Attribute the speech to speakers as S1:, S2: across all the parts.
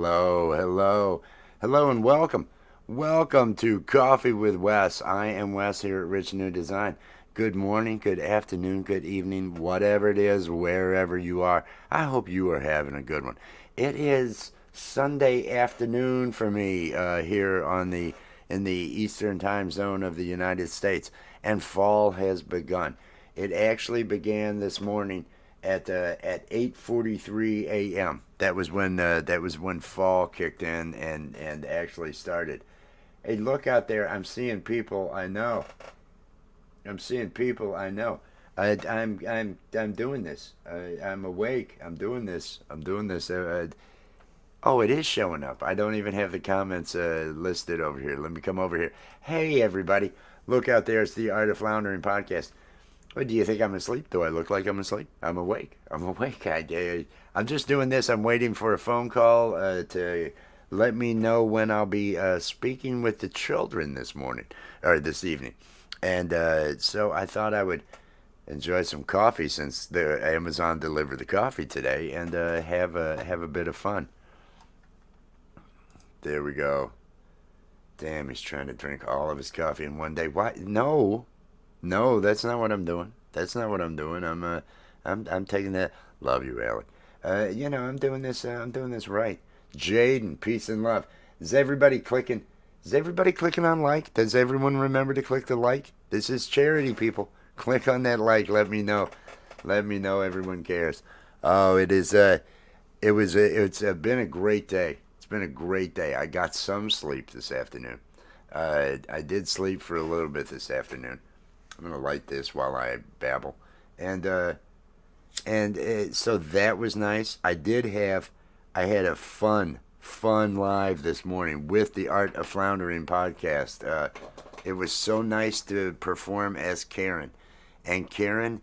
S1: Hello, hello, hello, and welcome. Welcome to Coffee with Wes. I am Wes here at Rich New Design. Good morning, good afternoon, good evening, whatever it is, wherever you are. I hope you are having a good one. It is Sunday afternoon for me here in the Eastern Time Zone of the United States, and fall has begun. It actually began this morning at 8:43 a.m. That was when fall kicked in and actually started. Hey, look out there! I'm seeing people I know. I'm seeing people I know. I'm doing this. I'm awake. I'm doing this. I'm doing this. Oh, it is showing up. I don't even have the comments listed over here. Let me come over here. Hey, everybody! Look out there! It's the Art of Floundering podcast. What do you think I'm asleep? Do I look like I'm asleep? I'm awake. I'm awake. I'm just doing this. I'm waiting for a phone call to let me know when I'll be speaking with the children this morning or this evening. And so I thought I would enjoy some coffee since the Amazon delivered the coffee today and have a bit of fun. There we go. Damn, he's trying to drink all of his coffee in one day. Why? No, no, that's not what I'm doing. That's not what I'm doing. I'm taking that. Love you, Alec. I'm doing this. I'm doing this right. Jaden, peace and love. Is everybody clicking? Is everybody clicking on like? Does everyone remember to click the like? This is charity, people. Click on that like. Let me know. Let me know everyone cares. Oh, it is. It's been a great day. It's been a great day. I got some sleep this afternoon. I did sleep for a little bit this afternoon. I'm gonna light this while I babble, and so that was nice. I had a fun live this morning with the Art of Floundering podcast. It was so nice to perform as Karen, and Karen.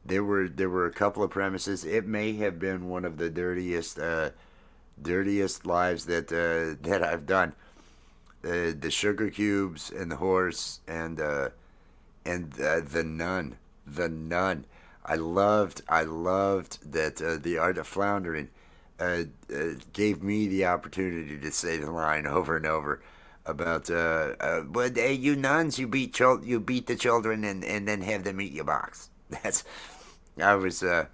S1: There were a couple of premises. It may have been one of the dirtiest lives that I've done. The sugar cubes and the horse and the nun, the nun. I loved that the Art of Floundering gave me the opportunity to say the line over and over about, but hey, you nuns, you beat the children and then have them eat your box. That's I was uh,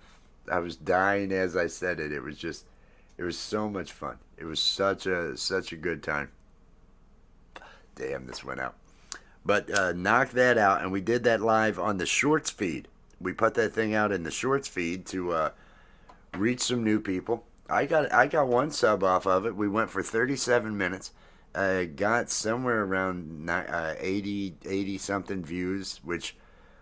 S1: I was dying as I said it. It was so much fun. It was such a good time. Damn, this went out. But knock that out, and we did that live on the Shorts feed. We put that thing out in the Shorts feed to reach some new people. I got one sub off of it. We went for 37 minutes. Got somewhere around 80 something views, which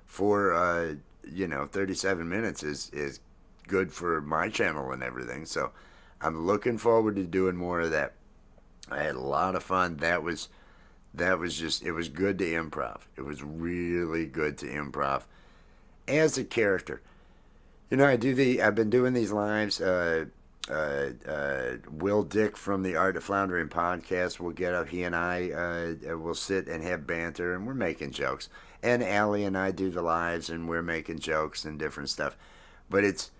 S1: for 37 minutes is good for my channel and everything. So I'm looking forward to doing more of that. I had a lot of fun. That was just, it was good to improv. It was really good to improv as a character. I've been doing these lives. Will Dick from the Art of Floundering podcast will get up. He and I will sit and have banter, and we're making jokes. And Allie and I do the lives, and we're making jokes and different stuff. But it's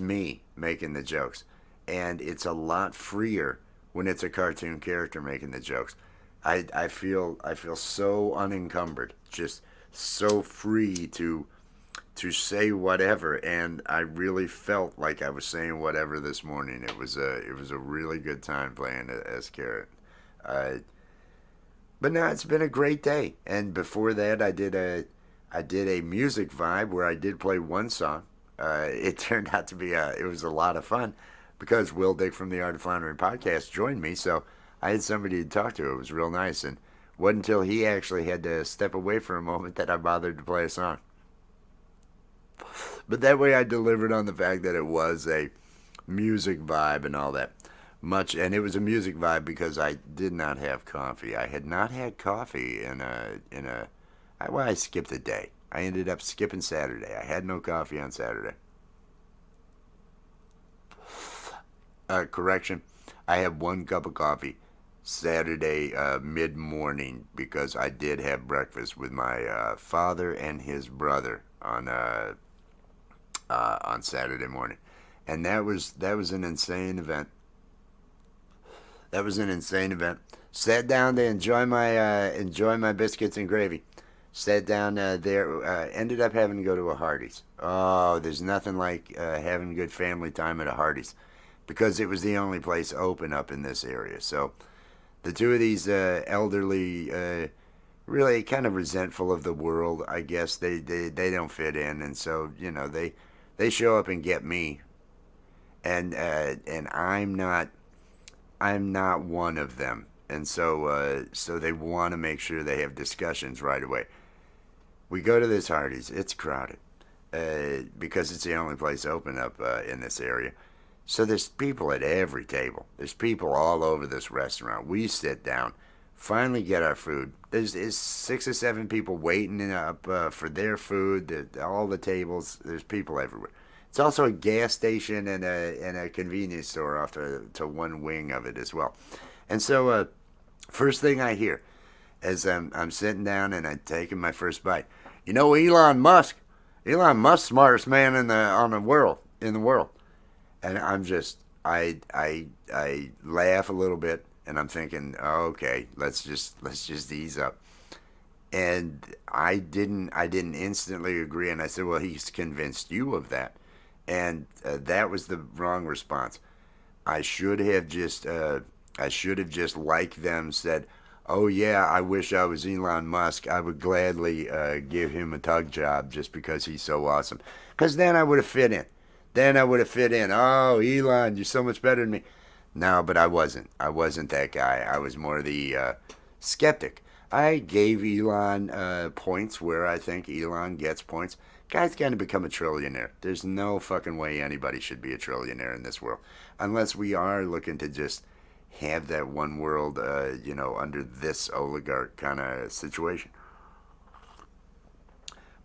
S1: me making the jokes, and it's a lot freer when it's a cartoon character making the jokes. I feel so unencumbered, just so free to say whatever, and I really felt like I was saying whatever this morning. It was a really good time playing as Carrot. Uh, but now it's been a great day, and before that I did a music vibe where I did play one song. It turned out to be it was a lot of fun because Will Dick from the Art of Floundering podcast joined me, so I had somebody to talk to. It was real nice, and wasn't until he actually had to step away for a moment that I bothered to play a song. But that way I delivered on the fact that it was a music vibe and all that. And it was a music vibe because I did not have coffee. I had not had coffee I skipped a day. I ended up skipping Saturday. I had no coffee on Saturday. Correction, I had one cup of coffee Saturday mid morning because I did have breakfast with my father and his brother on Saturday morning, and that was an insane event. That was an insane event. Sat down to enjoy my biscuits and gravy. Sat down there. Ended up having to go to a Hardee's. Oh, there's nothing like having good family time at a Hardee's, because it was the only place open up in this area. So the two of these elderly, really kind of resentful of the world, I guess they don't fit in, and so they show up and get me, and I'm not one of them, and so they want to make sure they have discussions right away. We go to this Hardee's. It's crowded because it's the only place open up in this area. So there's people at every table. There's people all over this restaurant. We sit down, finally get our food. There's 6 or 7 people waiting up for their food. All the tables. There's people everywhere. It's also a gas station and a convenience store off to one wing of it as well. And so first thing I hear as I'm sitting down and I'm taking my first bite, Elon Musk. Elon Musk, smartest man in the world. And I'm just I laugh a little bit, and I'm thinking, oh, okay, let's just ease up. And I didn't instantly agree, and I said, well, he's convinced you of that, and that was the wrong response. I should have just like them said, oh yeah, I wish I was Elon Musk. I would gladly give him a tug job just because he's so awesome. Because then I would have fit in. Oh, Elon, you're so much better than me. No, but I wasn't. I wasn't that guy. I was more the skeptic. I gave Elon points where I think Elon gets points. Guy's going to become a trillionaire. There's no fucking way anybody should be a trillionaire in this world. Unless we are looking to just have that one world, under this oligarch kind of situation.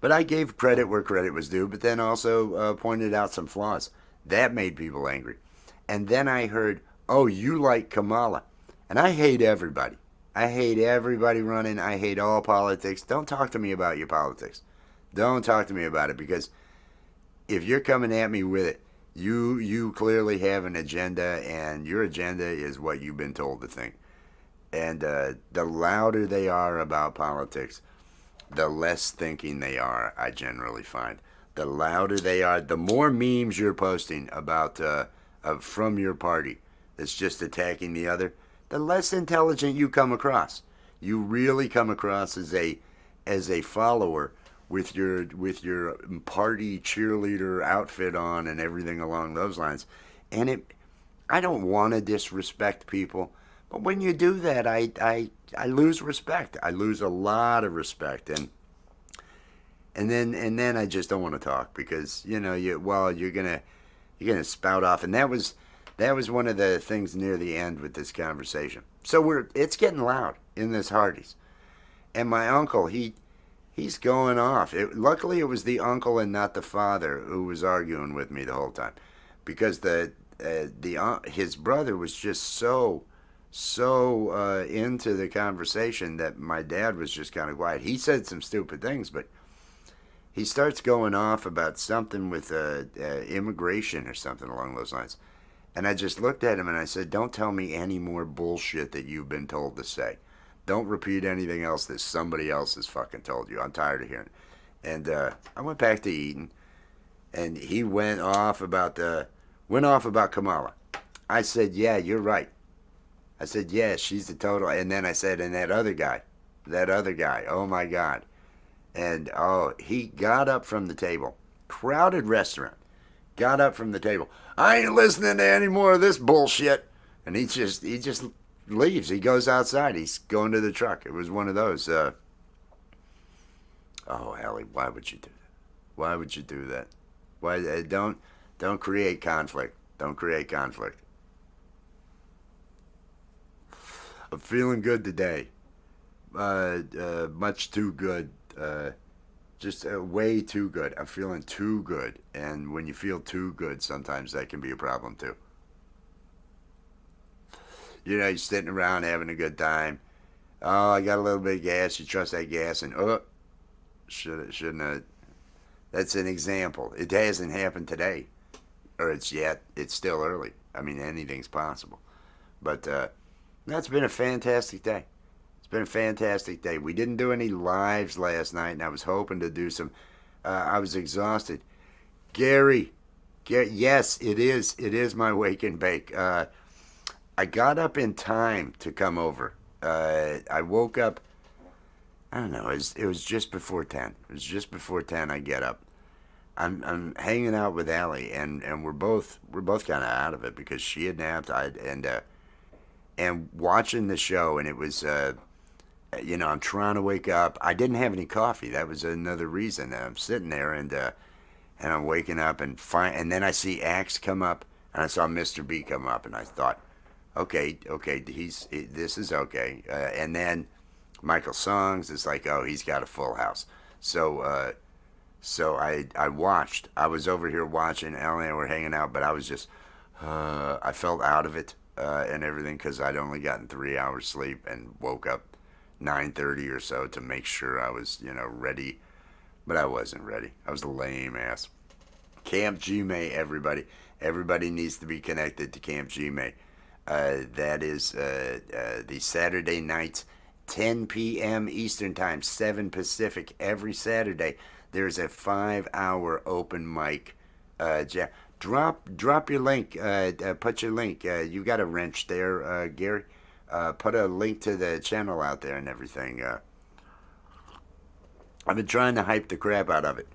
S1: But I gave credit where credit was due, but then also pointed out some flaws. That made people angry. And then I heard, oh, you like Kamala. And I hate everybody. I hate everybody running. I hate all politics. Don't talk to me about your politics. Don't talk to me about it, because if you're coming at me with it, you clearly have an agenda, and your agenda is what you've been told to think. And the louder they are about politics, the less thinking they are, I generally find. The louder they are, the more memes you're posting about from your party that's just attacking the other, the less intelligent you come across. You really come across as a follower with your party cheerleader outfit on and everything along those lines. And I don't want to disrespect people, but when you do that, I lose respect. I lose a lot of respect, and then I just don't want to talk, because you're gonna spout off, and that was one of the things near the end with this conversation. So it's getting loud in this Hardee's, and my uncle he's going off. Luckily, it was the uncle and not the father who was arguing with me the whole time, because his brother was just so into the conversation that my dad was just kind of quiet. He said some stupid things, but he starts going off about something with immigration or something along those lines. And I just looked at him and I said, don't tell me any more bullshit that you've been told to say. Don't repeat anything else that somebody else has fucking told you. I'm tired of hearing it. And I went back to eating, and he went off about Kamala. I said, yeah, you're right. I said, yeah, she's the total. And then I said, and that other guy, oh my God. And he got up from the table, crowded restaurant, got up from the table. I ain't listening to any more of this bullshit. And he just leaves. He goes outside. He's going to the truck. It was one of those. Oh, Allie, why would you do that? Why would you do that? Why don't create conflict. Don't create conflict. I'm feeling good today. Much too good. Just way too good. I'm feeling too good. And when you feel too good, sometimes that can be a problem too. You're sitting around having a good time. Oh, I got a little bit of gas. You trust that gas, and shouldn't have. That's an example. It hasn't happened today, or it's still early. I mean, anything's possible. But That's been a fantastic day. It's been a fantastic day. We didn't do any lives last night, and I was hoping to do some. I was exhausted. Gary, yes, it is. It is my wake and bake. I got up in time to come over. I woke up. I don't know. It was just before 10. It was just before 10. I get up. I'm hanging out with Allie, and we're both kind of out of it because she had napped. And watching the show, and it was I'm trying to wake up. I didn't have any coffee. That was another reason. I'm sitting there and I'm waking up and then I see Axe come up and I saw Mr. B come up and I thought, okay, this is okay. And then Michael Songs is like, oh, he's got a full house. So I watched. I was over here watching. Ellie and I were hanging out, but I was just I felt out of it and everything because I'd only gotten 3 hours sleep and woke up 9:30 or so to make sure I was ready, but I wasn't ready. I was a lame ass. Camp Gmail, everybody. Everybody needs to be connected to Camp Gmail. That is the Saturday nights, 10 p.m. Eastern Time, 7 Pacific, every Saturday. There's a 5-hour open mic. Drop your link. Put your link. You got a wrench there, Gary. Put a link to the channel out there and everything. I've been trying to hype the crap out of it.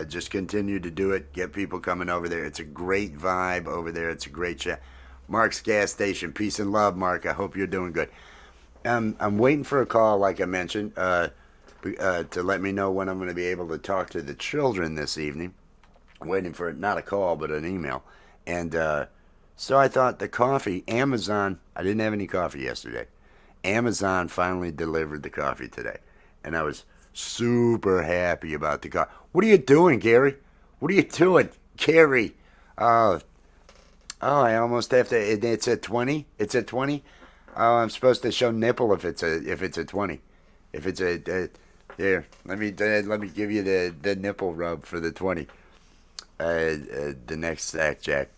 S1: Just continue to do it. Get people coming over there. It's a great vibe over there. It's a great chat. Mark's gas station. Peace and love, Mark. I hope you're doing good. I'm waiting for a call, like I mentioned, to let me know when I'm going to be able to talk to the children this evening. I'm waiting for not a call, but an email. And so I thought the coffee, Amazon, I didn't have any coffee yesterday. Amazon finally delivered the coffee today. And I was super happy about the coffee. What are you doing, Gary? What are you doing, Gary? Oh, I almost have to. It's at 20. It's at 20. Oh, I'm supposed to show nipple if it's a 20. If it's here, let me give you the nipple rub for the 20. The next sack, Jack.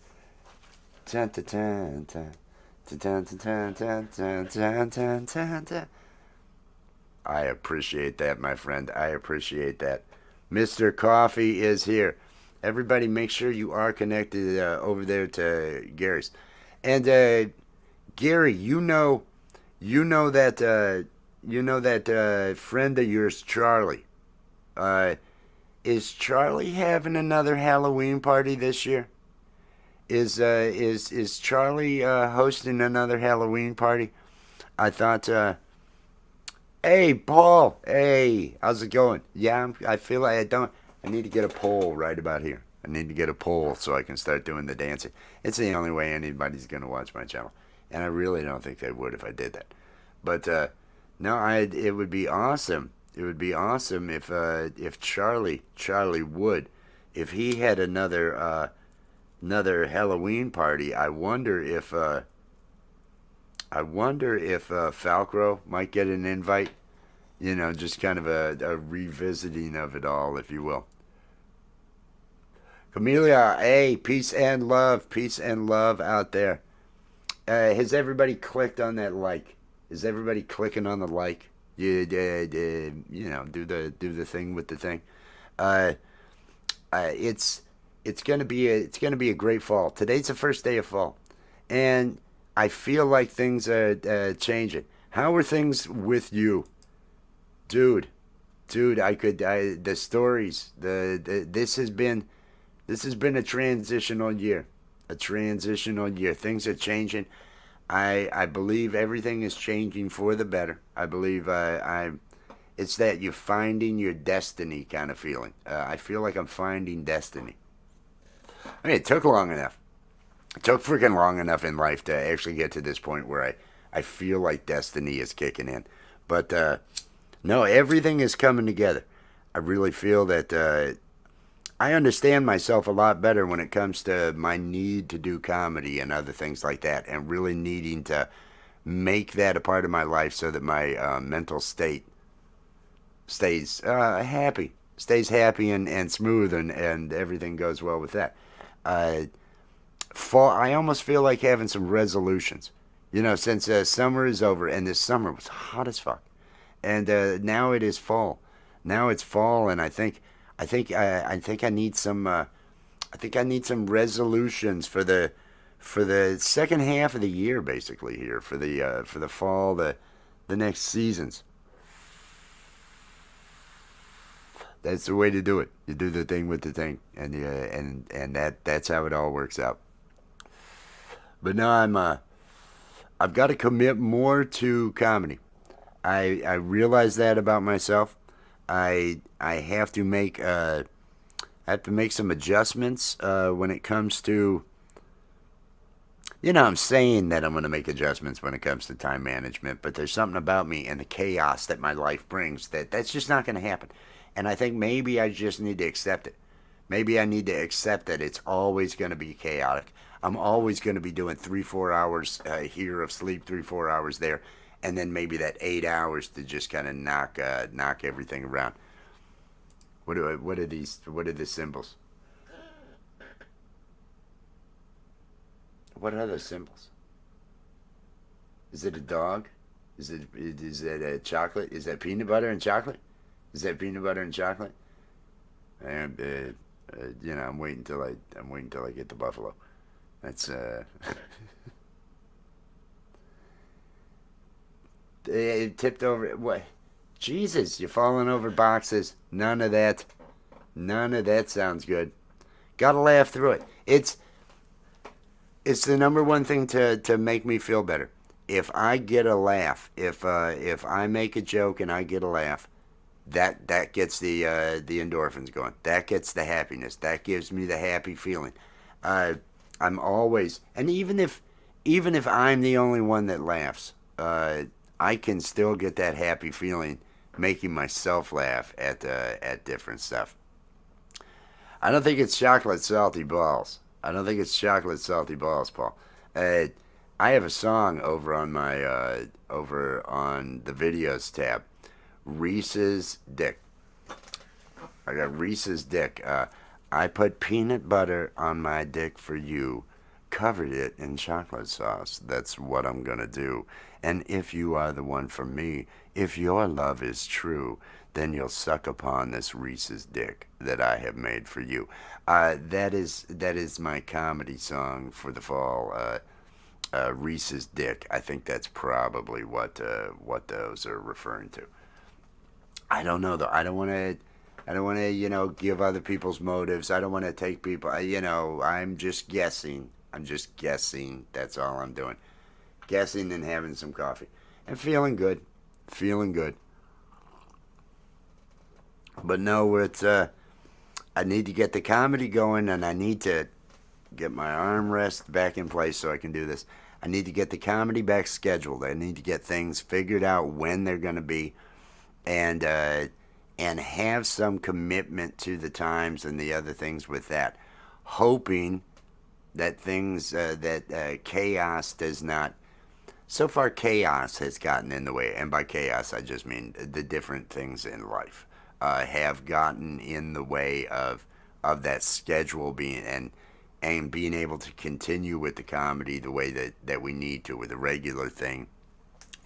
S1: I appreciate that, my friend. I appreciate that. Mr. Coffee is here. Everybody, make sure you are connected over there to Gary's. And Gary, that friend of yours, Charlie. Is Charlie having another Halloween party this year? Is Charlie hosting another Halloween party? I thought. Hey, Paul. Hey, how's it going? Yeah, I feel like I need to get a pole right about here. I need to get a pole so I can start doing the dancing. It's the only way anybody's gonna watch my channel, and I really don't think they would if I did that. But no, it would be awesome. It would be awesome if Charlie would, if he had another Halloween party. I wonder if Falcro might get an invite. Just kind of a revisiting of it all, if you will. Camellia, hey, peace and love out there. Has everybody clicked on that like? Is everybody clicking on the like? Do the thing with the thing. It's gonna be a great fall. Today's the first day of fall, and I feel like things are changing. How are things with you, dude? The stories. This has been a transitional year. Things are changing. I believe everything is changing for the better. I believe it's that you're finding your destiny kind of feeling. I feel like I'm finding destiny. I mean, it took long enough. It took freaking long enough in life to actually get to this point where I feel like destiny is kicking in. But no, everything is coming together. I really feel that I understand myself a lot better when it comes to my need to do comedy and other things like that, and really needing to make that a part of my life so that my mental state stays happy, and smooth, and everything goes well with that. Fall, I almost feel like having some resolutions. since summer is over, and this summer was hot as fuck, and now it is fall. Now it's fall, and I think I need some. I think I need some resolutions for the second half of the year, basically here for the fall, the next seasons. That's the way to do it. You do the thing with the thing, and that's how it all works out. But now I've got to commit more to comedy. I realize that about myself. I have to make some adjustments when it comes to. I'm saying that I'm going to make adjustments when it comes to time management, but there's something about me and the chaos that my life brings that's just not going to happen. And I think maybe I just need to accept it. Maybe I need to accept that it's always going to be chaotic. I'm always going to be doing 3-4 hours here of sleep, 3-4 hours there, and then maybe that 8 hours to just kind of knock everything around. What are these? What are the symbols? What are the symbols? Is it a dog? Is it a chocolate? Is that peanut butter and chocolate? Is that peanut butter and chocolate? And I'm waiting till I get the buffalo. That's it tipped over. What? Jesus, you're falling over boxes. None of that. None of that sounds good. Gotta laugh through it. It's the number one thing to make me feel better. If I get a laugh, if I make a joke and I get a laugh, that gets the endorphins going. That gets the happiness. That gives me the happy feeling. Uh, I'm always, and even if I'm the only one that laughs, I can still get that happy feeling making myself laugh at different stuff. I don't think it's chocolate salty balls. I don't think it's chocolate salty balls, Paul. Uh, I have a song over on the videos tab. Reese's Dick. I got Reese's Dick. I put peanut butter on my dick for you, covered it in chocolate sauce. That's what I'm gonna do. And if you are the one for me, if your love is true, then you'll suck upon this Reese's Dick that I have made for you. That is my comedy song for the fall. Reese's Dick. I think that's probably what those are referring to. I don't know though. I don't want to give other people's motives. I don't want to take people. I'm just guessing. I'm just guessing. That's all I'm doing. Guessing and having some coffee and feeling good, feeling good. But no, I need to get the comedy going, and I need to get my armrest back in place so I can do this. I need to get the comedy back scheduled. I need to get things figured out when they're going to be, and have some commitment to the times and the other things with that, hoping that chaos does not. So far, chaos has gotten in the way, and by chaos, I just mean the different things in life have gotten in the way of that schedule being and being able to continue with the comedy the way that we need to with a regular thing,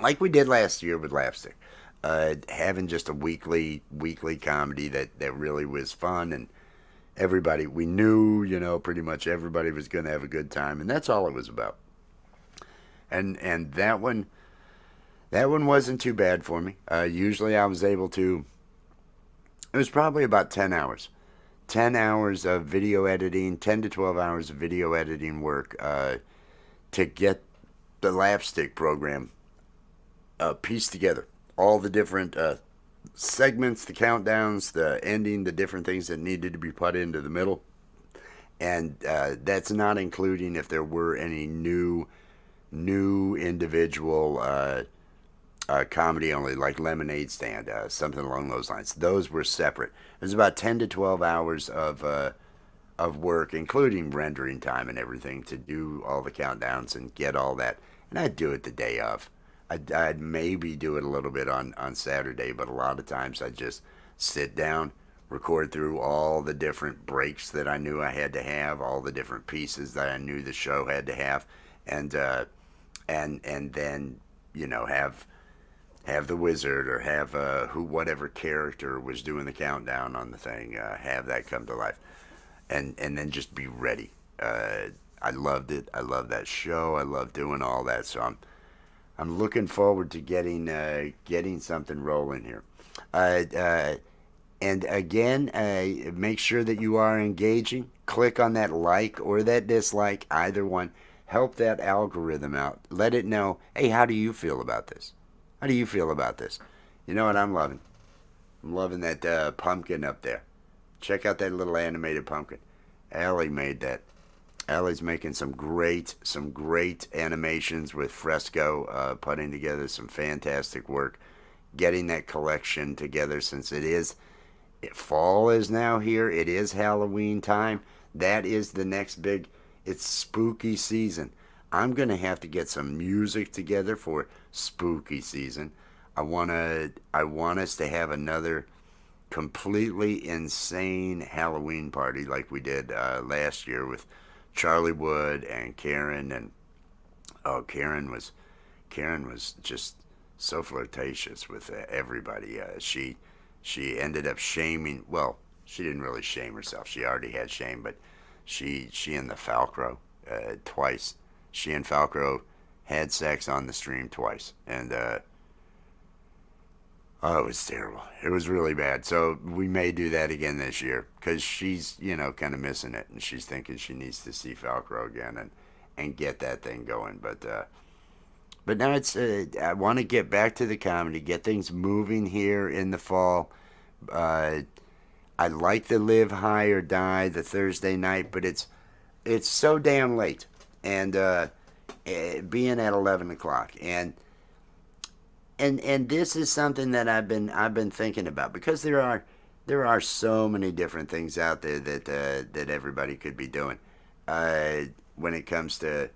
S1: like we did last year with Lapstick. Having just a weekly comedy that really was fun, and everybody we knew, pretty much everybody was going to have a good time, and that's all it was about. And that one wasn't too bad for me. Usually I was able to. It was probably about 10 hours. 10 hours of video editing, 10 to 12 hours of video editing work to get the Lapstick program pieced together. All the different segments, the countdowns, the ending, the different things that needed to be put into the middle. And that's not including if there were any new individual comedy only, like Lemonade Stand, something along those lines. Those were separate. It was about 10 to 12 hours of work, including rendering time and everything, to do all the countdowns and get all that. And I'd do it the day of. I'd maybe do it a little bit on Saturday, but a lot of times I'd just sit down, record through all the different breaks that I knew I had to have, all the different pieces that I knew the show had to have, and and then have the wizard or have who whatever character was doing the countdown on the thing have that come to life, and then just be ready. I loved it. I love that show. I love doing all that. So I'm looking forward to getting something rolling here. Uh, uh, and again, make sure that you are engaging. Click on that like or that dislike, either one. Help that algorithm out. Let it know, hey, how do you feel about this? How do you feel about this? You know what I'm loving? I'm loving that pumpkin up there. Check out that little animated pumpkin. Allie made that. Allie's making some great animations with Fresco, putting together some fantastic work, getting that collection together since fall is now here. It is Halloween time. That is the next big. It's spooky season. I'm gonna have to get some music together for spooky season. I want us to have another completely insane Halloween party like we did last year with Charlie Wood and Karen, and oh, Karen was just so flirtatious with everybody. She ended up shaming. Well, she didn't really shame herself. She already had shame, but she and the Falcro twice. She and Falcro had sex on the stream twice, and oh, it was terrible. It was really bad. So we may do that again this year because she's kind of missing it, and she's thinking she needs to see Falcro again and get that thing going. But now I want to get back to the comedy, get things moving here in the fall. Uh, I like the Live High or Die the Thursday night, but it's so damn late, and being at 11 o'clock, and this is something that I've been thinking about because there are so many different things out there that everybody could be doing uh, when it comes to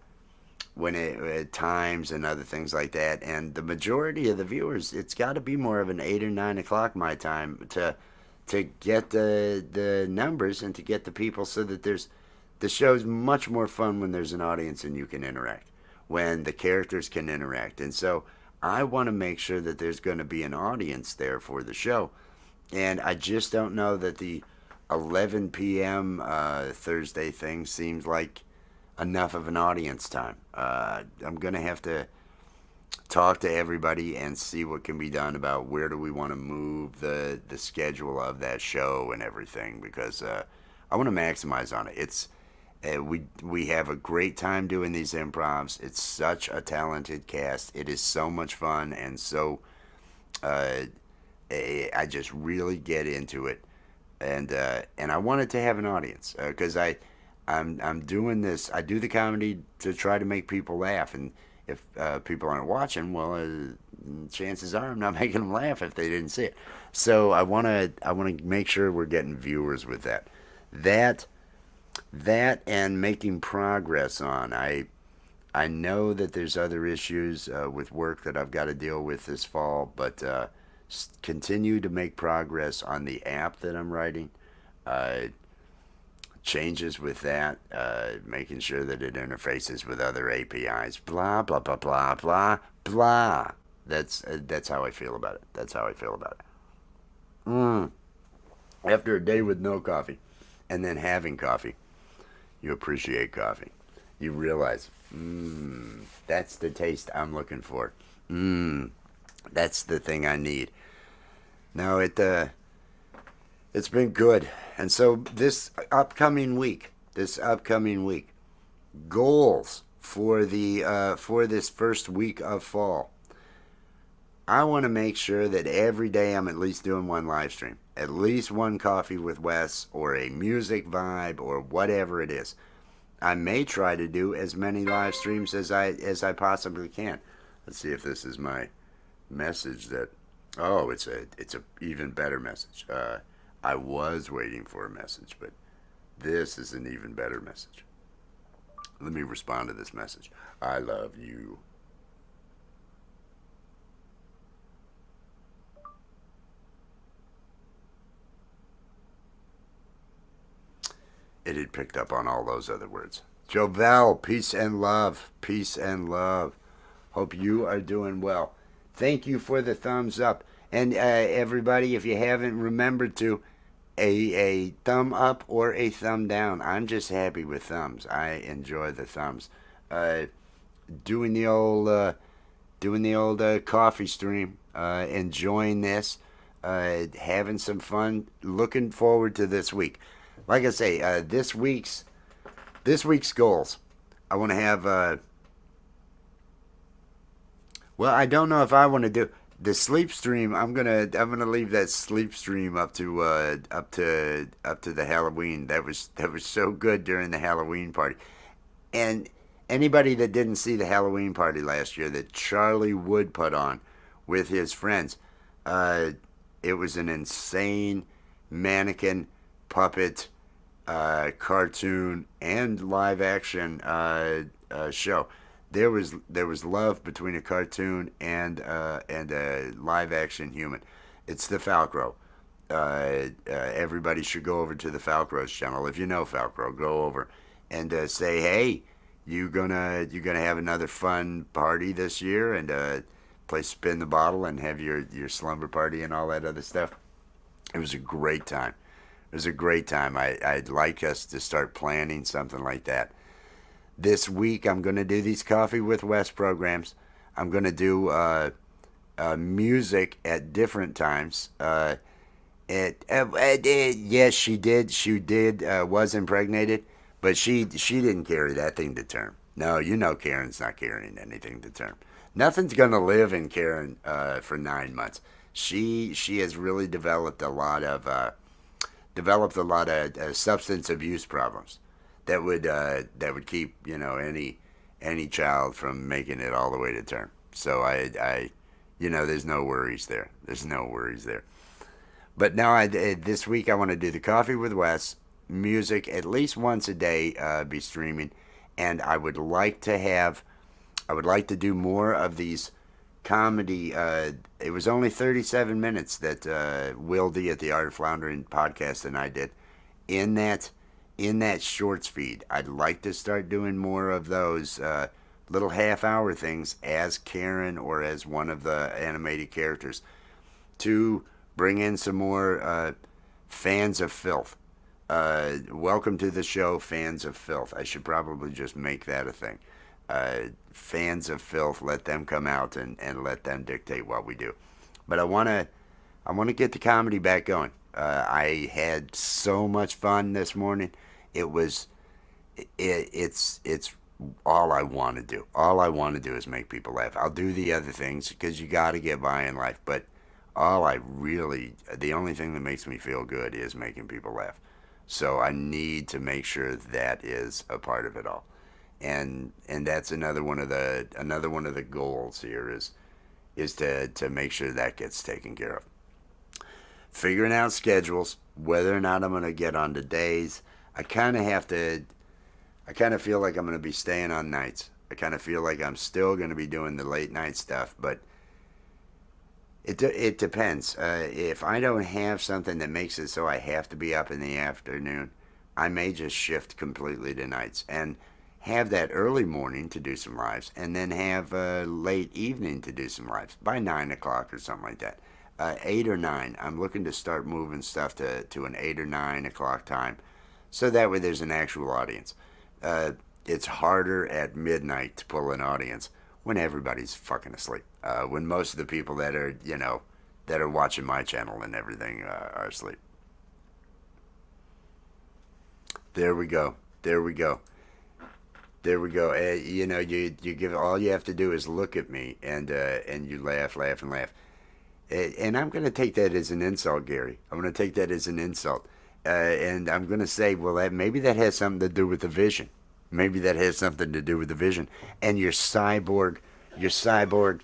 S1: when it times and other things like that. And the majority of the viewers, it's got to be more of an 8 or 9 o'clock my time to get the numbers and to get the people so that the show's much more fun when there's an audience and you can interact, when the characters can interact. And so I want to make sure that there's going to be an audience there for the show. And I just don't know that the 11 p.m. Thursday thing seems like enough of an audience time. I'm going to have to talk to everybody and see what can be done about where do we want to move the schedule of that show and everything, because I want to maximize on it. We have a great time doing these improvs. It's such a talented cast. It is so much fun, and so uh, I just really get into it, and I wanted to have an audience because I'm doing this. I do the comedy to try to make people laugh, and if people aren't watching, well, chances are I'm not making them laugh if they didn't see it. So I want to make sure we're getting viewers with that. That and making progress on. I know that there's other issues with work that I've got to deal with this fall, but continue to make progress on the app that I'm writing. Uh, Changes with that, making sure that it interfaces with other APIs. Blah blah blah blah blah blah. That's how I feel about it. That's how I feel about it. After a day with no coffee, and then having coffee, you appreciate coffee. You realize, that's the taste I'm looking for. That's the thing I need. Now it's been good, and so this upcoming week, goals for this first week of fall. I want to make sure that every day I'm at least doing one live stream, at least one coffee with Wes, or a music vibe, or whatever it is. I may try to do as many live streams as I possibly can. Let's see if this is my message that. Oh, it's a even better message. I was waiting for a message, but this is an even better message. Let me respond to this message. I love you. It had picked up on all those other words. Jovel, peace and love. Peace and love. Hope you are doing well. Thank you for the thumbs up. And everybody, if you haven't remembered to, a thumb up or a thumb down. I'm just happy with thumbs. I enjoy the thumbs. Uh, doing the old coffee stream, enjoying this, having some fun. Looking forward to this week. Like I say, this week's goals. I want to have. Well, I don't know if I want to do the sleep stream. I'm gonna leave that sleep stream up to the Halloween. That was so good during the Halloween party. And anybody that didn't see the Halloween party last year that Charlie Wood put on with his friends, uh, it was an insane mannequin, puppet, cartoon, and live action show. There was love between a cartoon and a live action human. It's the Falcro. Everybody should go over to the Falcro's channel. If you know Falcro, go over and say, hey, you gonna have another fun party this year and play spin the bottle and have your slumber party and all that other stuff. It was a great time. It was a great time. I'd like us to start planning something like that. This week, I'm going to do these Coffee with Wes programs. I'm going to do music at different times. Yes, she did. She did. Was impregnated, but she didn't carry that thing to term. No, Karen's not carrying anything to term. Nothing's gonna live in Karen for 9 months. She has really developed a lot of substance abuse problems that would keep any child from making it all the way to term. So there's no worries there. There's no worries there. But now this week I want to do the Coffee with Wes music at least once a day, be streaming, and I would like to do more of these comedy. It was only 37 minutes that Will D at the Art of Floundering podcast and I did in that shorts feed. I'd like to start doing more of those little half-hour things as Karen or as one of the animated characters to bring in some more fans of filth. Welcome to the show, fans of filth. I should probably just make that a thing. Fans of filth, let them come out and let them dictate what we do. But I want to get the comedy back going. I had so much fun this morning. It's all I want to do. All I want to do is make people laugh. I'll do the other things because you got to get by in life. But the only thing that makes me feel good is making people laugh. So I need to make sure that is a part of it all. And that's another one of the goals here is to make sure that gets taken care of. Figuring out schedules, whether or not I'm going to get on the days. I kind of feel like I'm going to be staying on nights. I kind of feel like I'm still going to be doing the late night stuff, but it depends. If I don't have something that makes it so I have to be up in the afternoon, I may just shift completely to nights and have that early morning to do some lives, and then have late evening to do some lives by 9 o'clock or something like that. 8 or 9. I'm looking to start moving stuff to an 8 or 9 o'clock time, so that way there's an actual audience. It's harder at midnight to pull an audience when everybody's fucking asleep. When most of the people that are watching my channel and everything are asleep. There we go. There we go. There we go. You give all you have to do is look at me and you laugh, laugh, and laugh. And I'm going to take that as an insult, Gary. I'm going to take that as an insult. And I'm going to say, well, maybe that has something to do with the vision. Maybe that has something to do with the vision. And your cyborg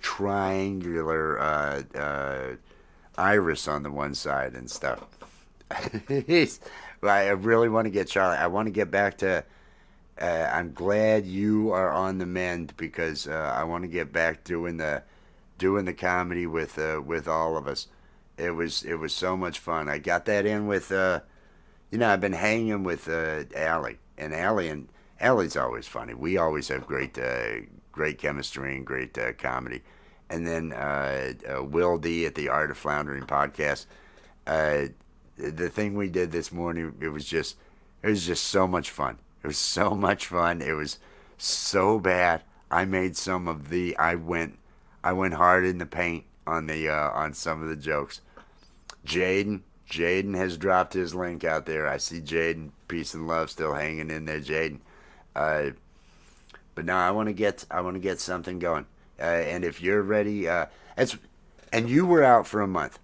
S1: triangular iris on the one side and stuff. I really want to get Charlie. I want to get back to. I'm glad you are on the mend because I want to get back doing the comedy with all of us. It was so much fun. I got that in with I've been hanging with Allie and Allie's always funny. We always have great great chemistry and great comedy. And then Will D at the Art of Floundering podcast. Uh, the thing we did this morning, it was just so much fun. It was so much fun. It was so bad. I made some of the. I went hard in the paint on the on some of the jokes. Jaden has dropped his link out there. I see Jaden. Peace and love still hanging in there, Jaden. Uh, but now I want to get something going. And if you're ready, it's and you were out for a month,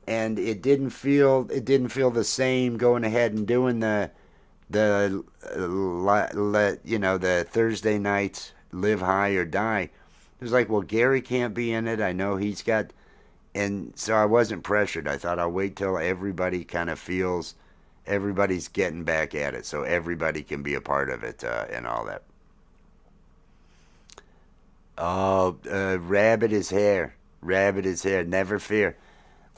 S1: and it didn't feel the same going ahead and doing the Thursday nights live high or die. It was like, well, Gary can't be in it. I know he's got, and so I wasn't pressured. I thought I'll wait till everybody kind of feels everybody's getting back at it, so everybody can be a part of it and all that. Oh, rabbit is here. Rabbit is here. Never fear.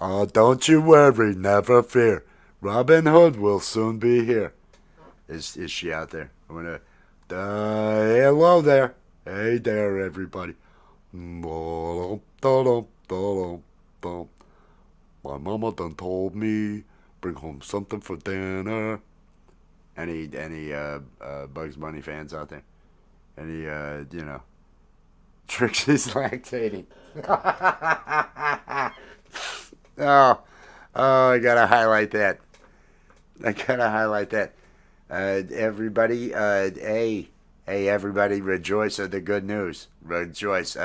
S1: Oh, don't you worry. Never fear. Robin Hood will soon be here. Is she out there? I wanna. Hello there. Hey there, everybody. My mama done told me bring home something for dinner. Any Bugs Bunny fans out there? Any Trixie's lactating. Oh, I gotta highlight that. I gotta highlight that. Everybody, hey, everybody, rejoice at the good news. Rejoice,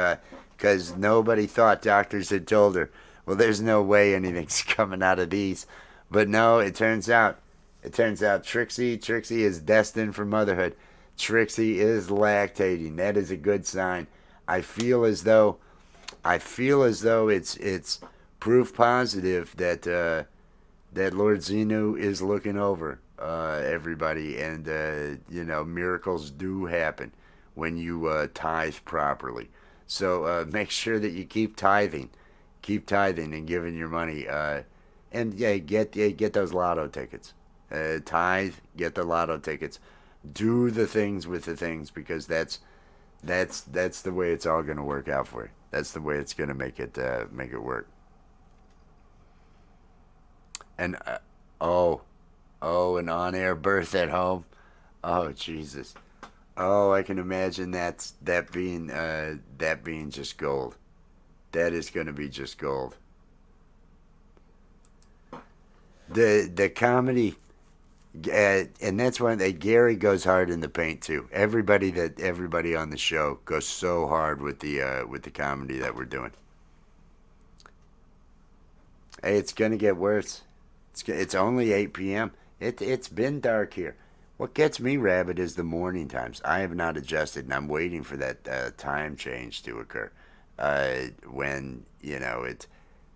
S1: because nobody thought doctors had told her. Well, there's no way anything's coming out of these, but no, it turns out, Trixie is destined for motherhood. Trixie is lactating. That is a good sign. I feel as though, it's proof positive that that Lord Zenu is looking over everybody, and miracles do happen when you tithe properly. So make sure that you keep tithing and giving your money, and yeah, get those lotto tickets. Tithe, get the lotto tickets, do the things with the things, because that's the way it's all going to work out for you. That's the way it's going to make it work. And oh, an on-air birth at home. Oh Jesus. Oh, I can imagine that being just gold. That is going to be just gold. The comedy, and that's when Gary goes hard in the paint too. Everybody on the show goes so hard with the comedy that we're doing. Hey, it's gonna get worse. It's only 8 p.m. It's been dark here. What gets me rabid is the morning times. I have not adjusted, and I'm waiting for that time change to occur. When it's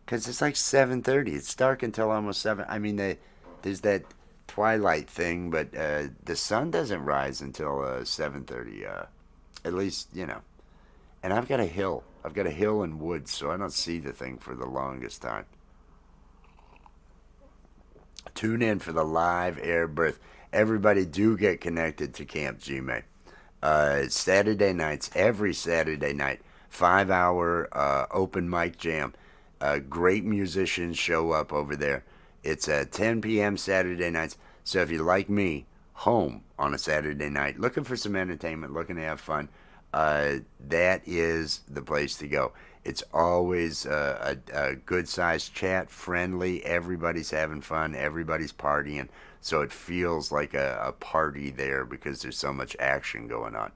S1: because it's like 7:30. It's dark until almost 7. I mean, there's that twilight thing, but the sun doesn't rise until 7:30. At least And I've got a hill. I've got a hill and woods, so I don't see the thing for the longest time. Tune in for the live air birth. Everybody do get connected to Camp Gmail. Saturday nights, every Saturday night, 5 hour open mic jam. Great musicians show up over there. It's 10 p.m. Saturday nights. So if you like me, home on a Saturday night, looking for some entertainment, looking to have fun, that is the place to go. It's always a good sized chat, friendly. Everybody's having fun. Everybody's partying. So it feels like a party there because there's so much action going on.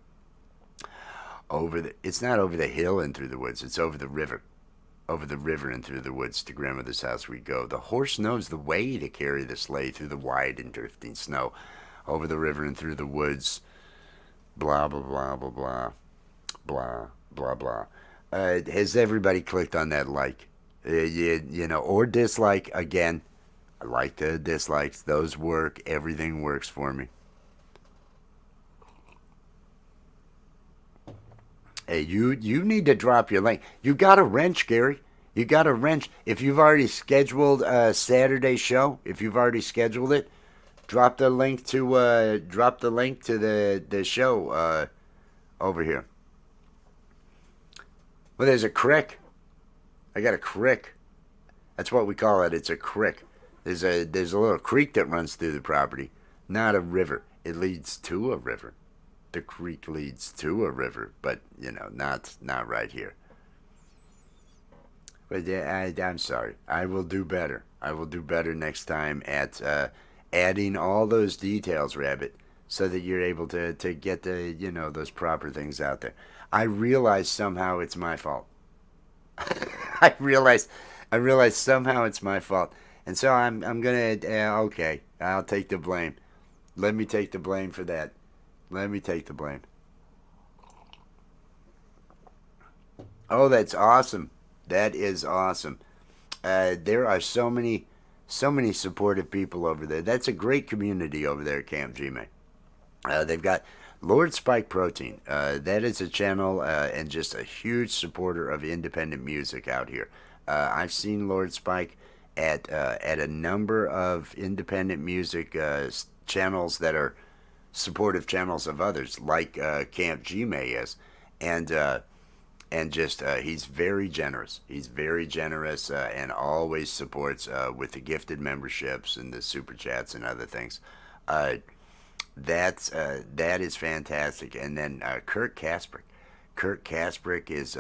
S1: It's not over the hill and through the woods. It's over the river. Over the river and through the woods to grandmother's house we go. The horse knows the way to carry the sleigh through the wide and drifting snow. Over the river and through the woods. Blah, blah, blah, blah, blah. Blah, blah, blah. Has everybody clicked on that like? Or dislike? Again, I like the dislikes. Those work. Everything works for me. Hey, you need to drop your link. You got a wrench, Gary. You got a wrench. If you've already scheduled a Saturday show, if you've already scheduled it, drop the link to the show over here. Well, there's a crick. I got a crick. That's what we call it. It's a crick. There's a little creek that runs through the property, not a river. It leads to a river. The creek leads to a river, but not right here. But yeah, I'm sorry. I will do better. I will do better next time at adding all those details, Rabbit, so that you're able to get those proper things out there. I realize somehow it's my fault. I realize I realize somehow it's my fault, and so I'm gonna okay. I'll take the blame. Let me take the blame for that. Let me take the blame. Oh, that's awesome. That is awesome. There are so many supportive people over there. That's a great community over there at Camp Gmail. They've got Lord Spike Protein. That is a channel and just a huge supporter of independent music out here. I've seen Lord Spike at a number of independent music channels that are supportive channels of others, like Camp Gmail is, and just he's very generous. He's very generous and always supports with the gifted memberships and the super chats and other things. Uh, that is fantastic. And then Kirk Kasprick. Kirk Kasprick is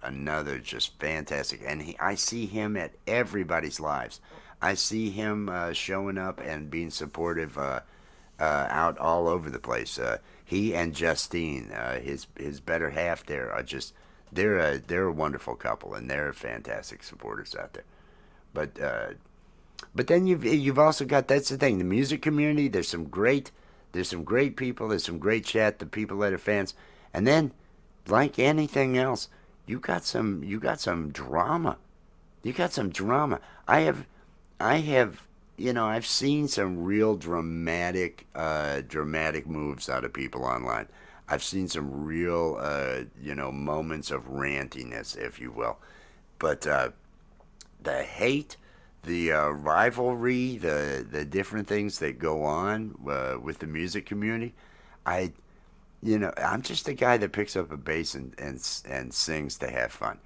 S1: another just fantastic, and I see him at everybody's lives. I see him showing up and being supportive out all over the place. He and Justine, his better half, there are just they're a wonderful couple, and they're fantastic supporters out there. But then you've also got, that's the thing, the music community. There's some great people. There's some great chat. The people that are fans, and then like anything else, you got some drama. You got some drama. I have I've seen some real dramatic moves out of people online. I've seen some real moments of rantiness, if you will. But the hate, the rivalry, the different things that go on with the music community. I I'm just a guy that picks up a bass and sings to have fun.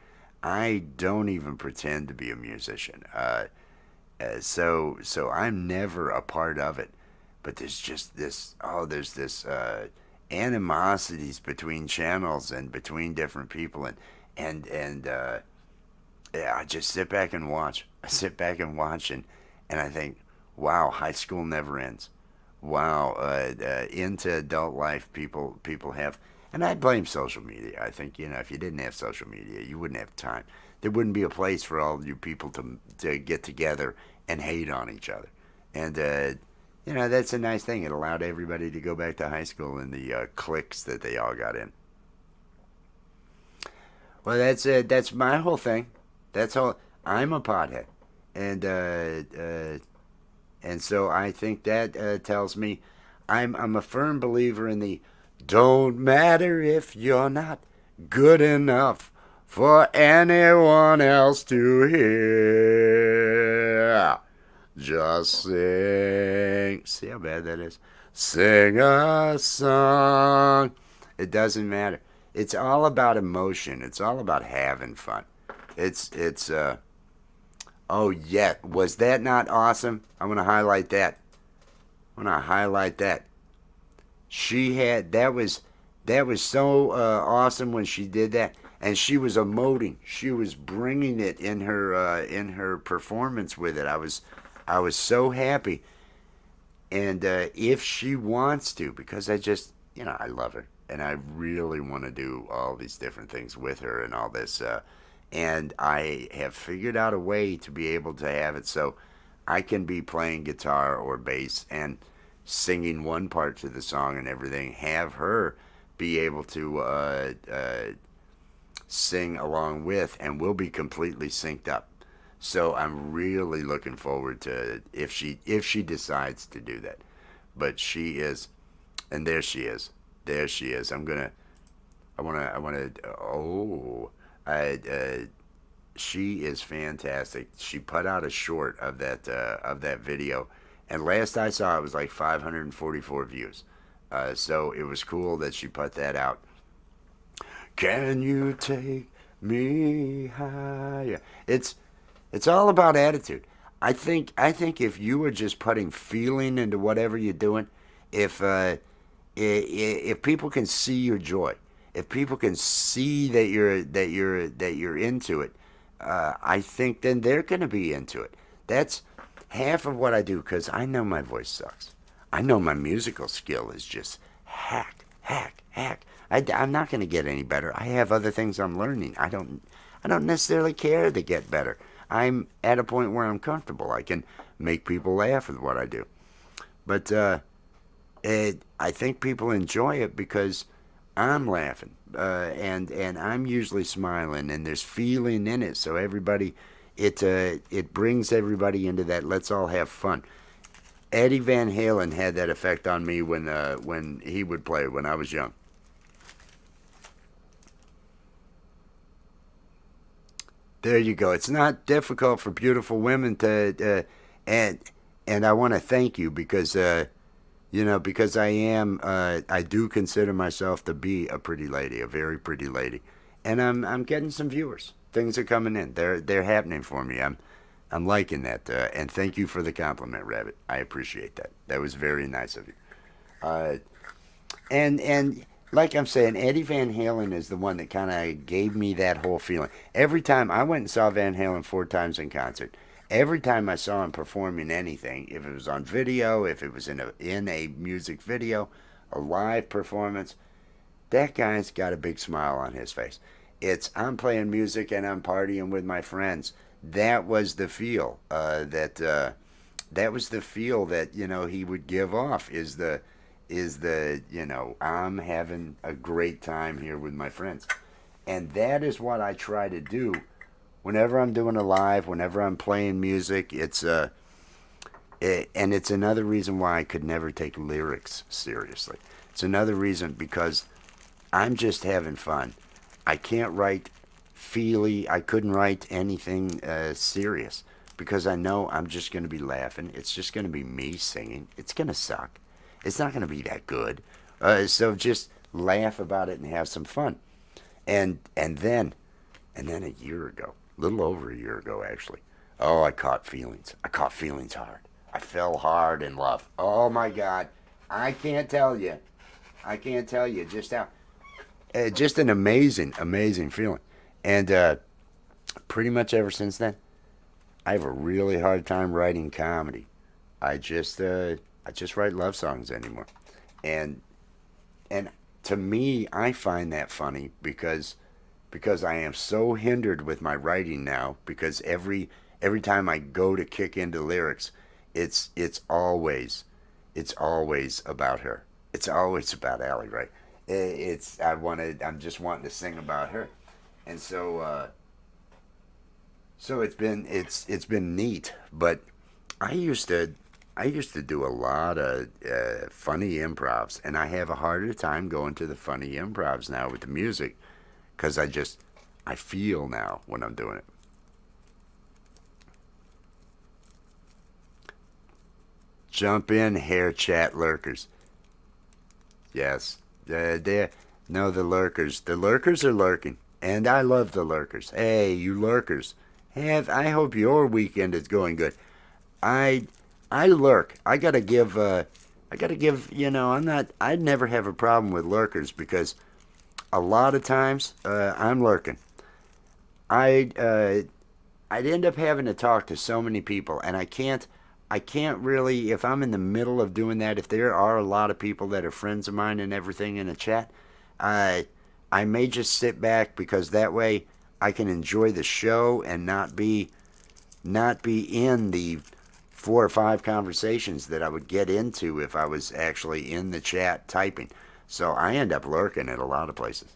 S1: I don't even pretend to be a musician. So I'm never a part of it. But there's just there's this animosities between channels and between different people, and yeah, I just sit back and watch. I sit back and watch, and I think, wow, high school never ends. Wow, into adult life, people have, and I blame social media. I think if you didn't have social media, you wouldn't have time. There wouldn't be a place for all you people to get together and hate on each other, and that's a nice thing. It allowed everybody to go back to high school in the cliques that they all got in. Well, that's it. That's my whole thing. That's all. I'm a pothead, and so I think that tells me I'm a firm believer in the don't matter if you're not good enough for anyone else to hear. Just sing. See how bad that is? Sing a song. It doesn't matter. It's all about emotion. It's all about having fun. It's oh yeah, was that not awesome? I want to highlight that. I want to highlight that. She had that was so awesome when she did that, and she was emoting. She was bringing it in her performance with it. I was so happy. And if she wants to, because I love her, and I really want to do all these different things with her and all this. And I have figured out a way to be able to have it so I can be playing guitar or bass and singing one part to the song and everything. Have her be able to sing along with, and we'll be completely synced up. So I'm really looking forward to if she decides to do that. But she is, and there she is. There she is. Oh, she is fantastic. She put out a short of that video, and last I saw it was like 544 views. So it was cool that she put that out. Can you take me higher? It's all about attitude. I think if you were just putting feeling into whatever you're doing, if if people can see your joy, if people can see that you're into it, I think then they're going to be into it. That's half of what I do because I know my voice sucks. I know my musical skill is just hack, hack, hack. I'm not going to get any better. I have other things I'm learning. I don't necessarily care to get better. I'm at a point where I'm comfortable. I can make people laugh with what I do. But I think people enjoy it because I'm laughing, and I'm usually smiling, and there's feeling in it. So everybody, it brings everybody into that. Let's all have fun. Eddie Van Halen had that effect on me when he would play when I was young. There you go. It's not difficult for beautiful women to, and I want to thank you because because I do consider myself to be a pretty lady, a very pretty lady, and I'm getting some viewers. Things are coming in. They're happening for me. I'm liking that, and thank you for the compliment, Rabbit. I appreciate that. That was very nice of you. Uh, and like I'm saying, Eddie Van Halen is the one that kind of gave me that whole feeling. Every time I went and saw Van Halen 4 times in concert, every time I saw him performing anything, if it was on video, if it was in a music video, a live performance, that guy's got a big smile on his face. It's I'm playing music and I'm partying with my friends. That was the feel that was the feel that he would give off is the I'm having a great time here with my friends, and that is what I try to do whenever I'm doing a live, whenever I'm playing music. And it's another reason why I could never take lyrics seriously. It's another reason because I'm just having fun. I can't write feely. I couldn't write anything serious because I know I'm just going to be laughing. It's just going to be me singing. It's going to suck. It's not going to be that good. So just laugh about it and have some fun. And then a year ago, a little over a year ago actually. Oh, I caught feelings. I caught feelings hard. I fell hard in love. Oh my God, I can't tell you. I can't tell you just how. Just an amazing, amazing feeling. And pretty much ever since then, I have a really hard time writing comedy. I just write love songs anymore, and and to me, I find that funny because I am so hindered with my writing now. Because every time I go to kick into lyrics, it's always about her. It's always about Allie, right? I'm just wanting to sing about her, and so it's been neat. But I used to I used to do a lot of funny improvs, and I have a harder time going to the funny improvs now with the music because I feel now when I'm doing it. Jump in, hair chat lurkers. Yes, they no the lurkers. The lurkers are lurking, and I love the lurkers. Hey, you lurkers, I hope your weekend is going good. I I lurk. I gotta give. I'm not. I'd never have a problem with lurkers because a lot of times I'm lurking. I I'd end up having to talk to so many people, and I can't really, if I'm in the middle of doing that, if there are a lot of people that are friends of mine and everything in a chat, I I may just sit back because that way I can enjoy the show and not be in the 4 or 5 conversations that I would get into if I was actually in the chat typing. So I end up lurking at a lot of places.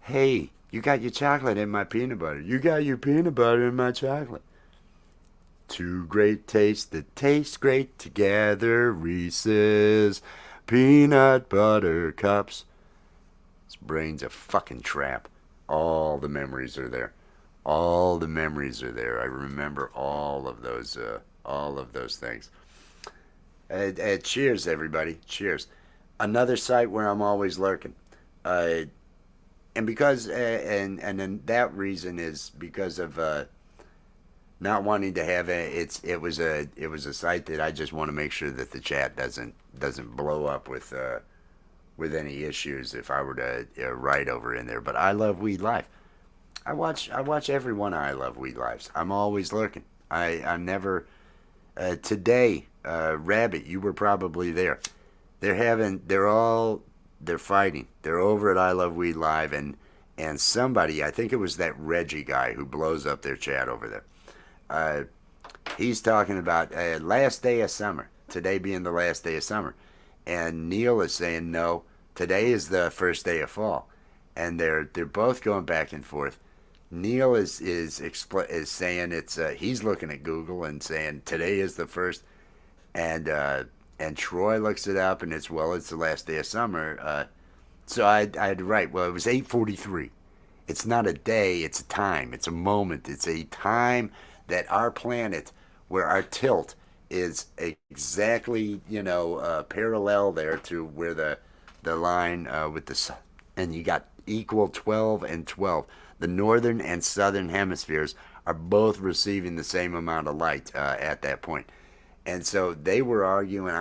S1: Hey, you got your chocolate in my peanut butter. You got your peanut butter in my chocolate. Two great tastes that taste great together. Reese's peanut butter cups. This brain's a fucking trap. All the memories are there. All the memories are there. I remember all of those things. Cheers, everybody. Cheers. Another site where I'm always lurking. Uh, and because and then that reason is because of not wanting to have it was a site that I just want to make sure that the chat doesn't blow up with any issues if I were to write over in there. But I love Weed Live. I watch every one of I love Weed Lives. I'm always lurking. I'm never today. Rabbit, you were probably there. They're fighting. They're over at I Love Weed Live, and somebody, I think it was that Reggie guy who blows up their chat over there. Uh, he's talking about last day of summer. Today being the last day of summer, and Neil is saying no. Today is the first day of fall, and they're both going back and forth. Neil is saying he's looking at Google and saying today is the first, and Troy looks it up and it's the last day of summer. So I had to write. Well, it was 8:43. It's not a day. It's a time. It's a moment. It's a time that our planet, where our tilt is exactly parallel there to where the line with the sun, and you got equal 12 and 12. The northern and southern hemispheres are both receiving the same amount of light at that point. And so they were arguing.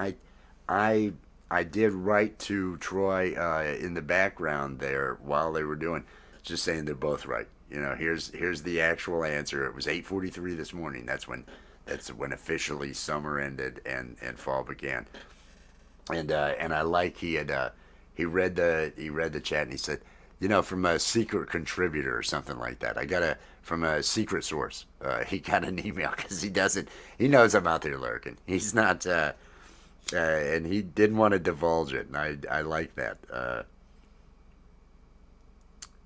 S1: I, I did write to Troy in the background there while they were doing, just saying they're both right. Here's the actual answer. It was 8:43 this morning. That's when officially summer ended and fall began. And I like he read the chat and he said, from a secret contributor or something like that. I got from a secret source. He got an email because he knows I'm out there lurking. He's not, and he didn't want to divulge it, and I like that.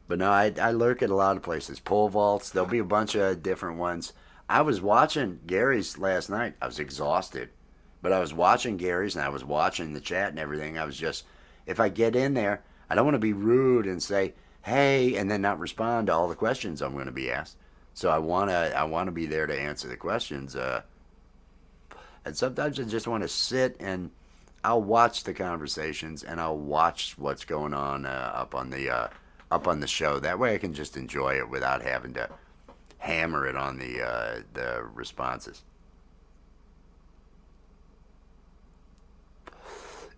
S1: But no, I lurk at a lot of places. Pole vaults. There'll be a bunch of different ones. I was watching Gary's last night. I was exhausted, but I was watching Gary's and I was watching the chat and everything. I was just, if I get in there, I don't want to be rude and say, "Hey," and then not respond to all the questions I'm going to be asked. So I want to be there to answer the questions. And sometimes I just want to sit and I'll watch the conversations and I'll watch what's going on up on the show. That way I can just enjoy it without having to hammer it on the responses.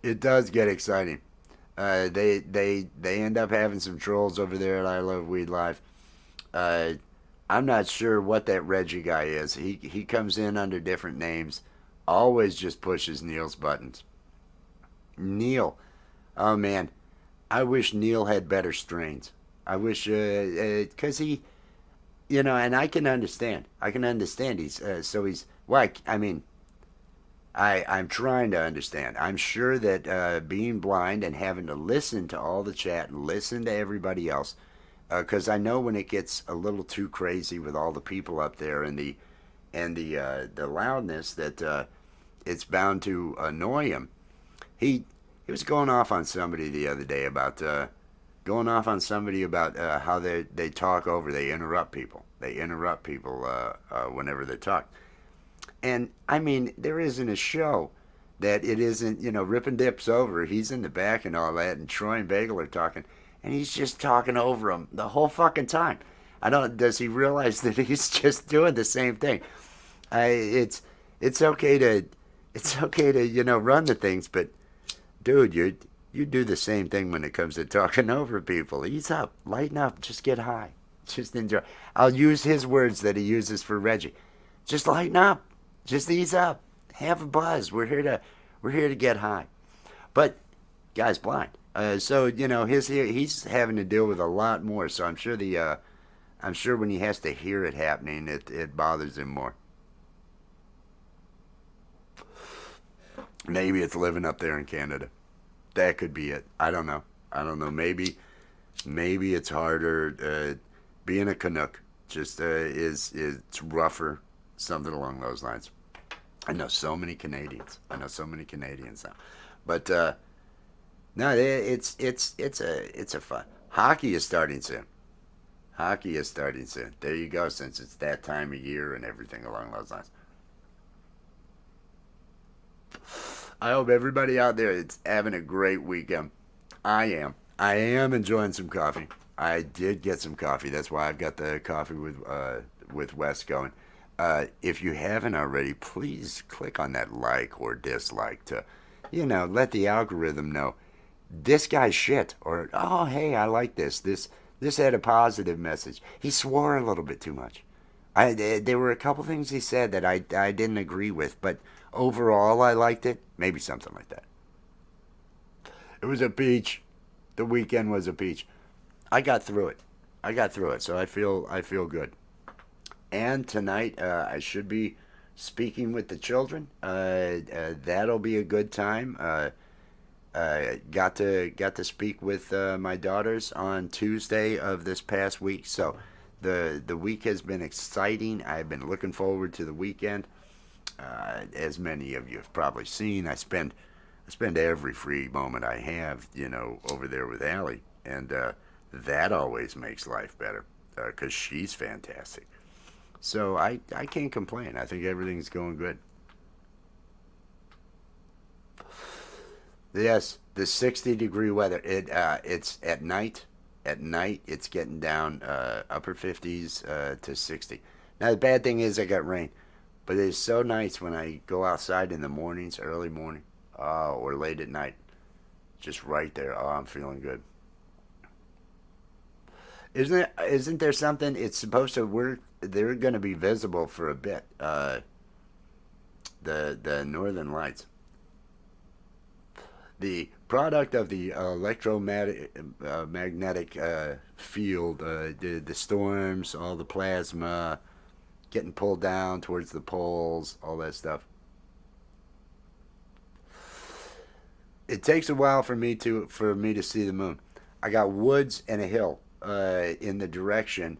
S1: It does get exciting. They end up having some trolls over there at I Love Weed Live. Uh, I'm not sure what that Reggie guy is. He comes in under different names. Always just pushes Neil's buttons. Neil, oh man, I wish Neil had better strains. I wish, because and I can understand. I can understand. He's well. I mean, I'm trying to understand. I'm sure that being blind and having to listen to all the chat and listen to everybody else, because I know when it gets a little too crazy with all the people up there and the loudness that it's bound to annoy him. He was going off on somebody the other day about how they talk over, they interrupt people. They interrupt people whenever they talk. And I mean, there isn't a show that it isn't, Rip and Dip's over. He's in the back and all that, and Troy and Bagel are talking, and he's just talking over him the whole fucking time. I don't. Does he realize that he's just doing the same thing? I it's okay to run the things, but dude, you do the same thing when it comes to talking over people. Ease up, lighten up, just get high, just enjoy. I'll use his words that he uses for Reggie. Just lighten up, just ease up, have a buzz. We're here to get high. But guy's blind, so he's having to deal with a lot more. So I'm sure when he has to hear it happening, it bothers him more. Maybe it's living up there in Canada. That could be it. I don't know. Maybe it's harder. Being a Canuck just is it's rougher. Something along those lines. I know so many Canadians. Now, but no, it's a fun. Hockey is starting soon. Hockey is starting soon. There you go. Since it's that time of year and everything along those lines. I hope everybody out there is having a great weekend. I am. I am enjoying some coffee. I did get some coffee. That's why I've got the coffee with Wes going. If you haven't already, please click on that like or dislike to, let the algorithm know this guy's shit, or oh hey, I like this. This had a positive message. He swore a little bit too much. There were a couple things he said that I didn't agree with, but overall I liked it. Maybe something like that. It was a peach. The weekend was a peach. I got through it. I got through it, so I feel good. And tonight I should be speaking with the children. That'll be a good time. Got to speak with my daughters on Tuesday of this past week. So the week has been exciting. I've been looking forward to the weekend. As many of you have probably seen, I spend every free moment I have, over there with Allie, and that always makes life better because she's fantastic. So I can't complain. I think everything's going good. Yes, the 60-degree weather. It's at night. At night, it's getting down upper 50s to 60. Now the bad thing is I got rain, but it's so nice when I go outside in the mornings, early morning, or late at night. Just right there. Oh, I'm feeling good. Isn't there something? It's supposed to. They're going to be visible for a bit. The northern lights. The product of the electromagnetic magnetic field, the storms, all the plasma getting pulled down towards the poles, all that stuff. It takes a while for me to see the moon. I got woods and a hill in the direction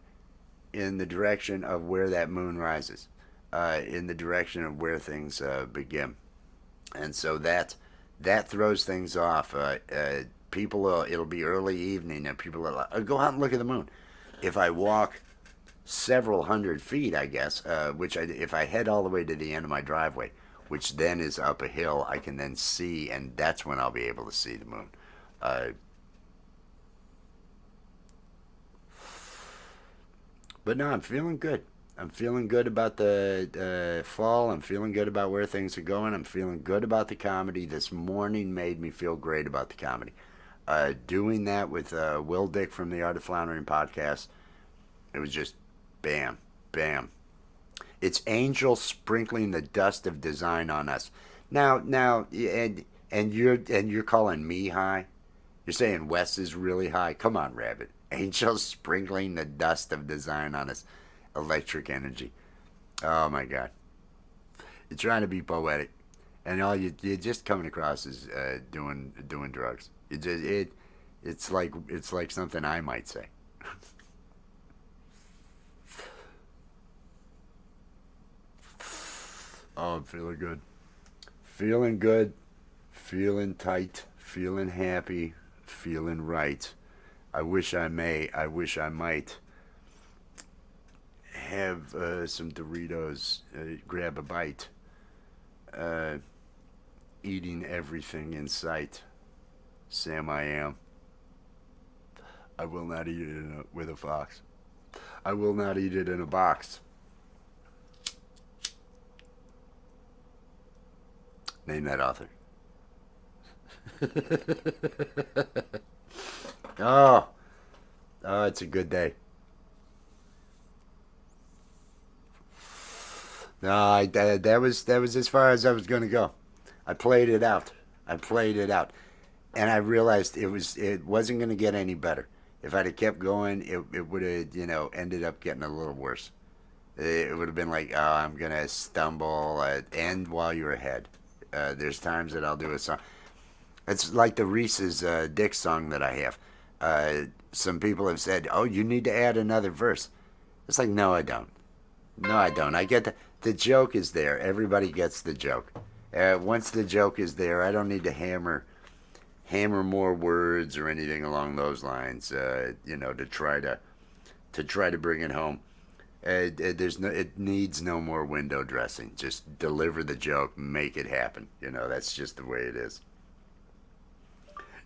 S1: of where that moon rises, in the direction of where things begin, and so that throws things off. It'll be early evening, and people are like, "Go out and look at the moon." If I walk several hundred feet, I guess, if I head all the way to the end of my driveway, which then is up a hill, I can then see, and that's when I'll be able to see the moon. Uh, but no, I'm feeling good. I'm feeling good about the fall. I'm feeling good about where things are going. I'm feeling good about the comedy. This morning made me feel great about the comedy. Doing that with Will Dick from the Art of Floundering podcast, it was just bam, bam. It's angels sprinkling the dust of design on us. Now, and you're calling me high. You're saying Wes is really high. Come on, Rabbit. Angels sprinkling the dust of design on us. Electric energy. Oh my God. You're trying to be poetic, and all you're just coming across as doing drugs. It's like something I might say. Oh, I'm feeling good. Feeling good. Feeling tight. Feeling happy. Feeling right. I wish I may. I wish I might have some Doritos. Grab a bite. Uh, Eating everything in sight. Sam, I am. I will not eat it with a fox. I will not eat it in a box. Name that author. Oh, oh, it's a good day. No, that was as far as I was going to go. I played it out. I played it out, and I realized it wasn't going to get any better. If I'd have kept going, it would have ended up getting a little worse. It would have been like, oh, I'm gonna stumble. End while you're ahead. There's times that I'll do a song. It's like the Reese's Dick song that I have. Some people have said, "Oh, you need to add another verse." It's like, no, I don't. No, I don't. I get the joke is there. Everybody gets the joke. Once the joke is there, I don't need to hammer more words or anything along those lines. To try to bring it home. There's no, it needs no more window dressing. Just deliver the joke, make it happen. That's just the way it is.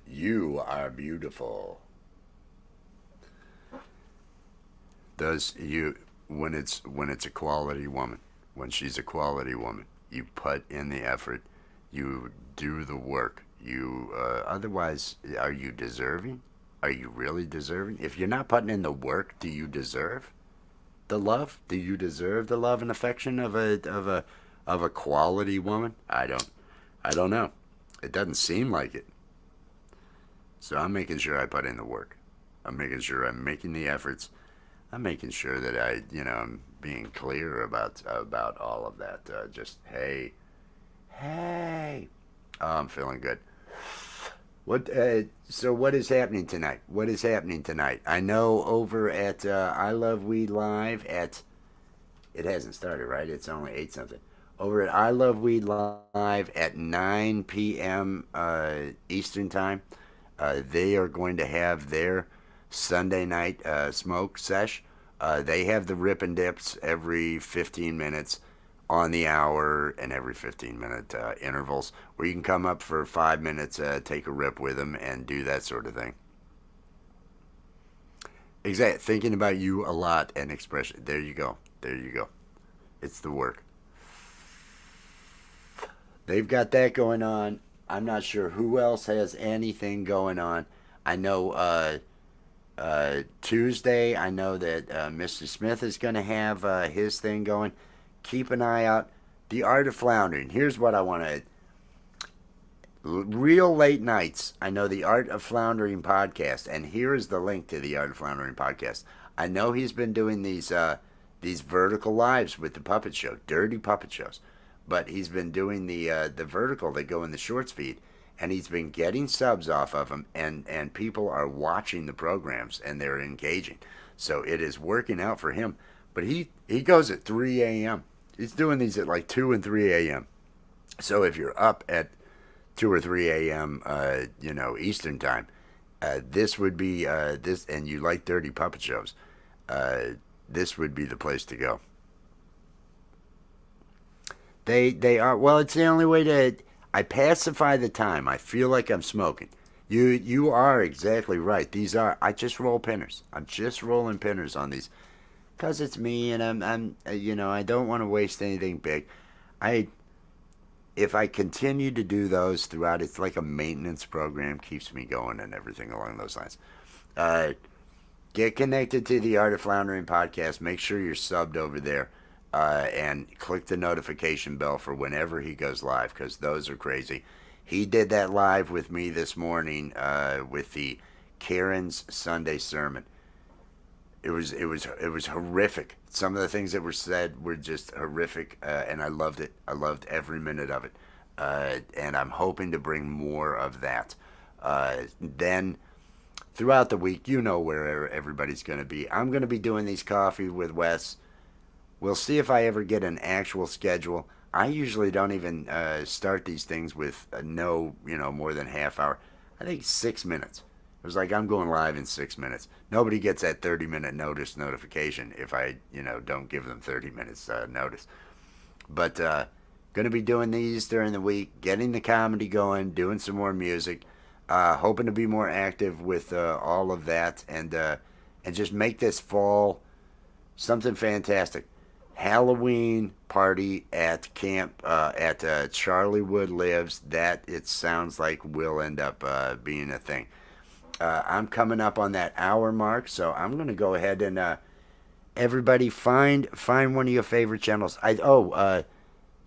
S1: You are beautiful. Does you when it's a quality woman, when she's a quality woman, you put in the effort, you do the work. You otherwise, are you deserving? Are you really deserving? If you're not putting in the work, do you deserve the love? Do you deserve the love and affection of a quality woman? I don't know. It doesn't seem like it. So I'm making sure I put in the work. I'm making sure I'm making the efforts. I'm making sure that I'm being clear about all of that. Just hey. Oh, I'm feeling good. So what is happening tonight? What is happening tonight? I know over at I Love Weed Live at it hasn't started, right? It's only 8 something. Over at I Love Weed Live at 9 p.m. Eastern Time, they are going to have their Sunday night smoke sesh. They have the rip and dips every 15 minutes on the hour and every 15-minute intervals where you can come up for 5 minutes, take a rip with them, and do that sort of thing. Exactly. Thinking about you a lot and expression. There you go. There you go. It's the work. They've got that going on. I'm not sure who else has anything going on. I know Tuesday, I know that Mr. Smith is going to have his thing going. Keep an eye out. The Art of Floundering. Here's what I want to. Real late nights. I know the Art of Floundering podcast, and here is the link to the Art of Floundering podcast. I know he's been doing these vertical lives with the puppet show, dirty puppet shows, but he's been doing the vertical that go in the shorts feed, and he's been getting subs off of them, and people are watching the programs and they're engaging. So it is working out for him. But he goes at 3 a.m. He's doing these at like 2 and 3 a.m. So if you're up at 2 or 3 a.m. Eastern time, this would be this, and you like dirty puppet shows, this would be the place to go. They are, well. It's the only way to. I pacify the time. I feel like I'm smoking. You are exactly right. These are. I just roll pinners. I'm just rolling pinners on these, cause it's me, and I'm I don't want to waste anything big. I if I continue to do those throughout, it's like a maintenance program, keeps me going and everything along those lines. Uh, get connected to the Art of Floundering podcast. Make sure you're subbed over there, and click the notification bell for whenever he goes live, because those are crazy. He did that live with me this morning with the Karen's Sunday sermon. It was horrific. Some of the things that were said were just horrific, and I loved it. I loved every minute of it, and I'm hoping to bring more of that. Then throughout the week, where everybody's going to be. I'm going to be doing these coffee with Wes. We'll see if I ever get an actual schedule. I usually don't even start these things with no, more than half hour. I think 6 minutes. It was like I'm going live in 6 minutes. Nobody gets that 30-minute notification if I, don't give them 30 minutes notice. But going to be doing these during the week, getting the comedy going, doing some more music, hoping to be more active with all of that, and just make this fall something fantastic. Halloween party at camp at Charlie Wood Lives. That, it sounds like, will end up being a thing. I'm coming up on that hour mark, so I'm going to go ahead and everybody find one of your favorite channels.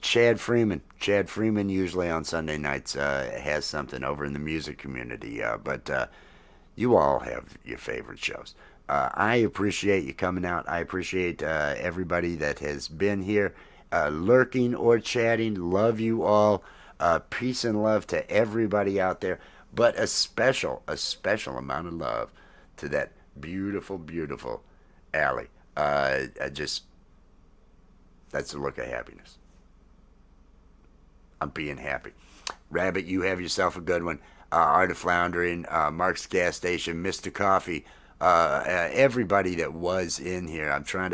S1: Chad Freeman. Chad Freeman usually on Sunday nights has something over in the music community, but you all have your favorite shows. I appreciate you coming out. I appreciate everybody that has been here, lurking or chatting. Love you all. Peace and love to everybody out there. But a special amount of love to that beautiful, beautiful Allie. That's a look of happiness. I'm being happy. Rabbit, you have yourself a good one. Art of Floundering, Mark's Gas Station, Mr. Coffee, everybody that was in here. I'm trying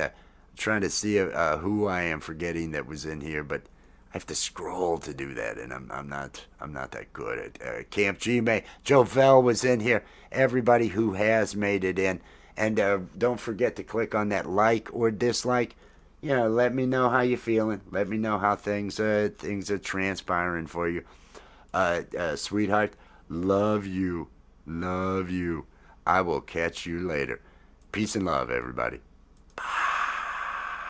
S1: trying to see who I am forgetting that was in here, but I have to scroll to do that, and I'm not that good at Camp Gmail. Joe Vell was in here. Everybody who has made it in, and don't forget to click on that like or dislike. Let me know how you're feeling. Let me know how things are transpiring for you. Sweetheart, love you, love you. I will catch you later. Peace and love, everybody.